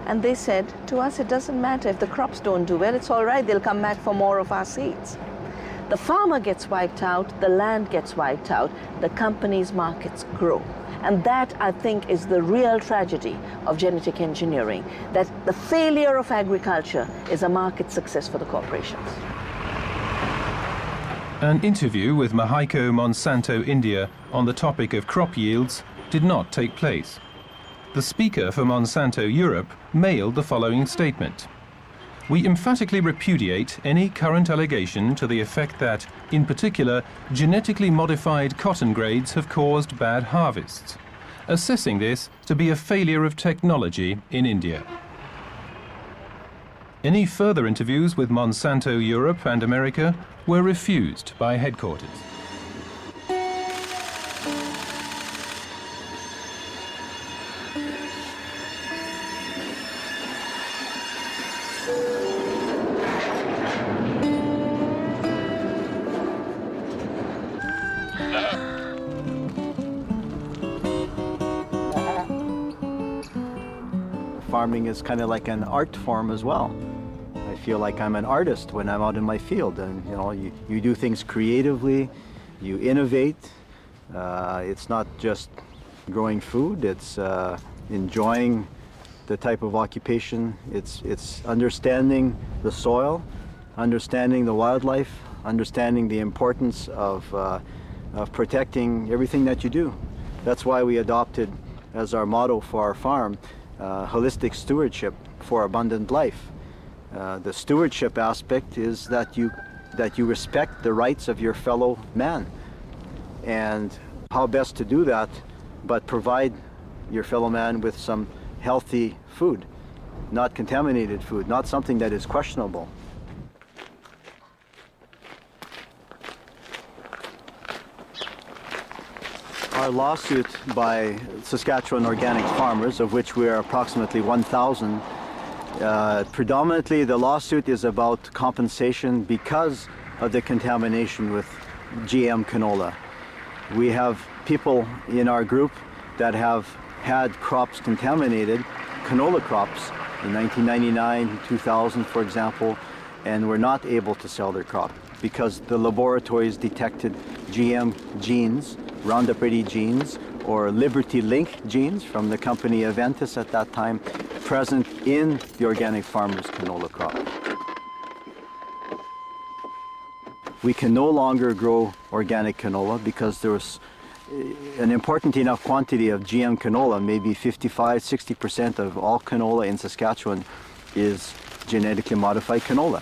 And they said, to us, it doesn't matter if the crops don't do well, it's all right, they'll come back for more of our seeds. The farmer gets wiped out, the land gets wiped out, the companies' markets grow. And that, I think, is the real tragedy of genetic engineering, that the failure of agriculture is a market success for the corporations. An interview with Mahaiko Monsanto India on the topic of crop yields did not take place. The speaker for Monsanto Europe mailed the following statement. We emphatically repudiate any current allegation to the effect that, in particular, genetically modified cotton grades have caused bad harvests, assessing this to be a failure of technology in India. Any further interviews with Monsanto Europe and America were refused by headquarters. Farming is kind of like an art form as well. I feel like I'm an artist when I'm out in my field, and you do things creatively, you innovate. It's not just growing food, it's enjoying the type of occupation. It's understanding the soil, understanding the wildlife, understanding the importance of protecting everything that you do. That's why we adopted as our motto for our farm, holistic stewardship for abundant life. The stewardship aspect is that you respect the rights of your fellow man. And how best to do that but provide your fellow man with some healthy food, not contaminated food, not something that is questionable. Our lawsuit by Saskatchewan organic farmers, of which we are approximately 1,000, predominantly the lawsuit is about compensation because of the contamination with GM canola. We have people in our group that have had crops contaminated, canola crops, in 1999, 2000, for example, and were not able to sell their crop because the laboratories detected GM genes, Roundup Ready genes, or Liberty Link genes from the company Aventis at that time, present in the organic farmer's canola crop. We can no longer grow organic canola because there was an important enough quantity of GM canola, maybe 55–60% of all canola in Saskatchewan is genetically modified canola.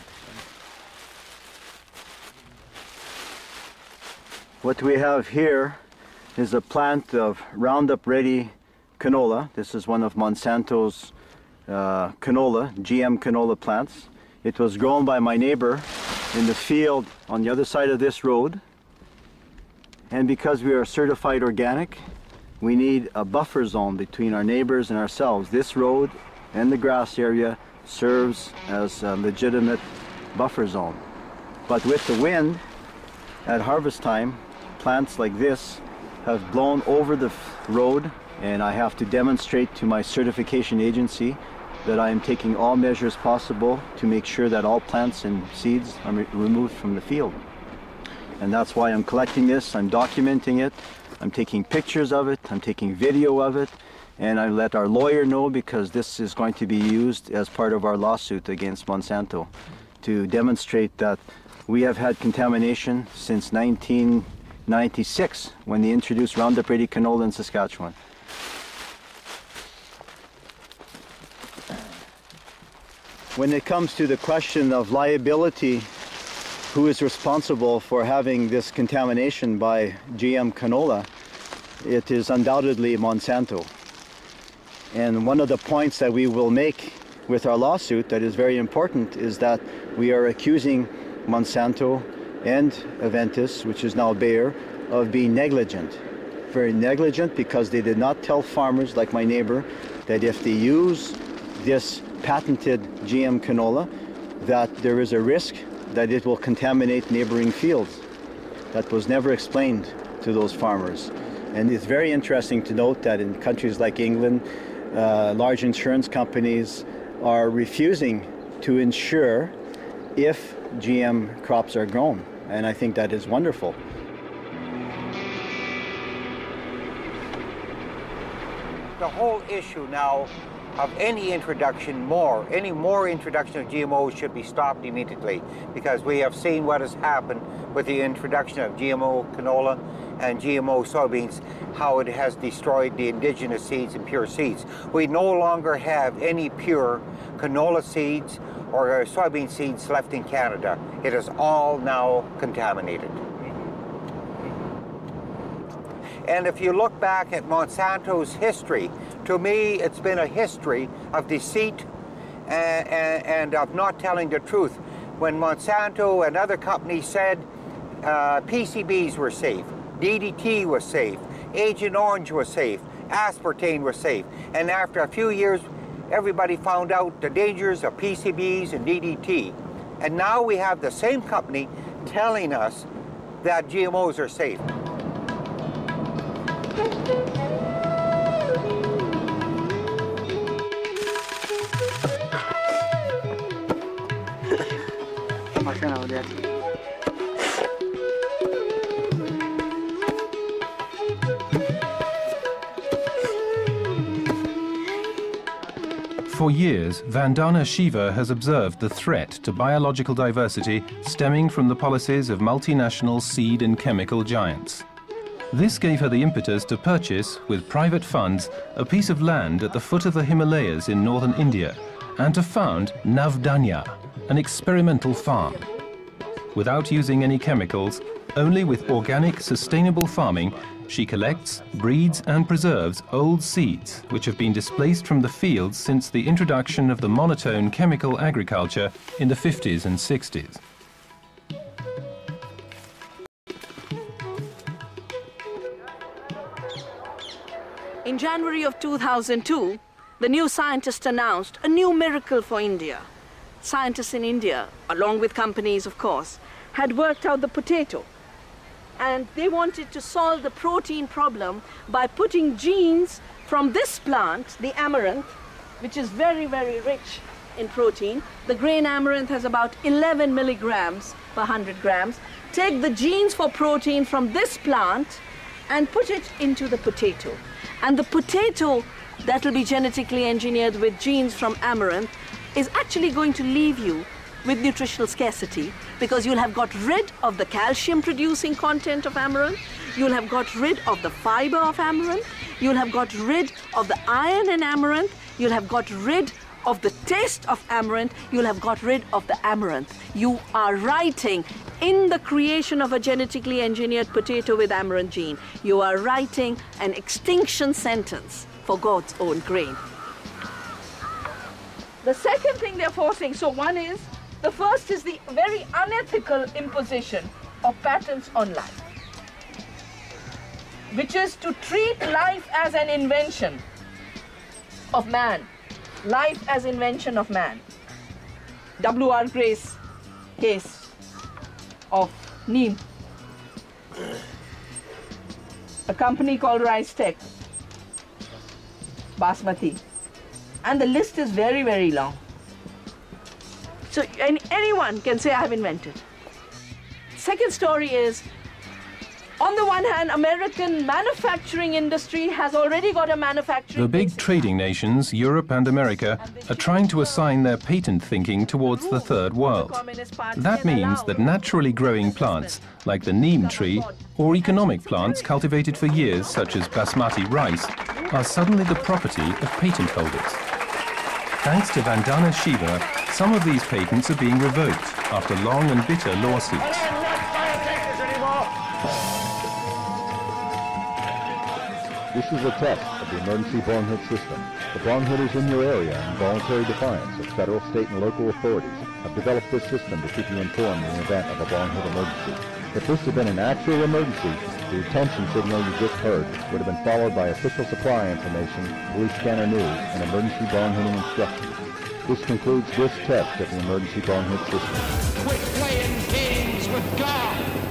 What we have here is a plant of Roundup Ready canola. This is one of Monsanto's canola, GM canola plants. It was grown by my neighbor in the field on the other side of this road. And because we are certified organic, we need a buffer zone between our neighbors and ourselves. This road and the grass area serves as a legitimate buffer zone. But with the wind, at harvest time, plants like this have blown over the road, and I have to demonstrate to my certification agency that I am taking all measures possible to make sure that all plants and seeds are removed from the field. And that's why I'm collecting this, I'm documenting it, I'm taking pictures of it, I'm taking video of it, and I let our lawyer know because this is going to be used as part of our lawsuit against Monsanto to demonstrate that we have had contamination since 1996 when they introduced Roundup Ready canola in Saskatchewan. When it comes to the question of liability, who is responsible for having this contamination by GM canola, it is undoubtedly Monsanto. And one of the points that we will make with our lawsuit that is very important is that we are accusing Monsanto and Aventis, which is now Bayer, of being negligent. Very negligent because they did not tell farmers like my neighbor that if they use this patented GM canola, that there is a risk that it will contaminate neighboring fields. That was never explained to those farmers. And it's very interesting to note that in countries like England large insurance companies are refusing to insure if GM crops are grown, and I think that is wonderful. The whole issue now of any more introduction of GMOs should be stopped immediately, because we have seen what has happened with the introduction of GMO canola and GMO soybeans, how it has destroyed the indigenous seeds and pure seeds. We no longer have any pure canola seeds or soybean seeds left in Canada. It is all now contaminated. And if you look back at Monsanto's history, to me it's been a history of deceit and of not telling the truth. When Monsanto and other companies said PCBs were safe, DDT was safe, Agent Orange was safe, Aspartame was safe, and after a few years everybody found out the dangers of PCBs and DDT. And now we have the same company telling us that GMOs are safe. For years, Vandana Shiva has observed the threat to biological diversity stemming from the policies of multinational seed and chemical giants. This gave her the impetus to purchase, with private funds, a piece of land at the foot of the Himalayas in northern India, and to found Navdanya, an experimental farm. Without using any chemicals, only with organic, sustainable farming, she collects, breeds and preserves old seeds which have been displaced from the fields since the introduction of the monotone chemical agriculture in the 50s and 60s. In January of 2002, the new scientists announced a new miracle for India. Scientists in India, along with companies of course, had worked out the potato. And they wanted to solve the protein problem by putting genes from this plant, the amaranth, which is very, very rich in protein. The grain amaranth has about 11 milligrams per 100 grams. Take the genes for protein from this plant and put it into the potato. And the potato that will be genetically engineered with genes from amaranth is actually going to leave you with nutritional scarcity, because you'll have got rid of the calcium producing content of amaranth, you'll have got rid of the fiber of amaranth, you'll have got rid of the iron in amaranth, you'll have got rid of the taste of amaranth, you'll have got rid of the amaranth. You are writing in the creation of a genetically engineered potato with amaranth gene, you are writing an extinction sentence for God's own grain. The second thing they're forcing, so one is, the first is the very unethical imposition of patents on life, which is to treat life as an invention of man. Life as invention of man. W.R. Gray's case of neem. A company called Rice Tech, Basmati. And the list is very, very long. So anyone can say, I have invented. Second story is, on the one hand, American manufacturing industry has already got a manufacturing... The big trading nations, Europe and America, are trying to assign their patent thinking towards the third world. That means that naturally growing plants, like the neem tree, or economic plants cultivated for years, such as basmati rice, are suddenly the property of patent holders. Thanks to Vandana Shiva, some of these patents are being revoked after long and bitter lawsuits. This is a test of the emergency borne hood system. The borne hood is in your area in voluntary defiance of federal, state, and local authorities have developed this system to keep you informed in the event of a borne hood emergency. If this had been an actual emergency, the attention signal you just heard would have been followed by official supply information, police scanner news, and emergency borne hooding instructions. This concludes this test of the emergency borne hood system. Quit playing games with God!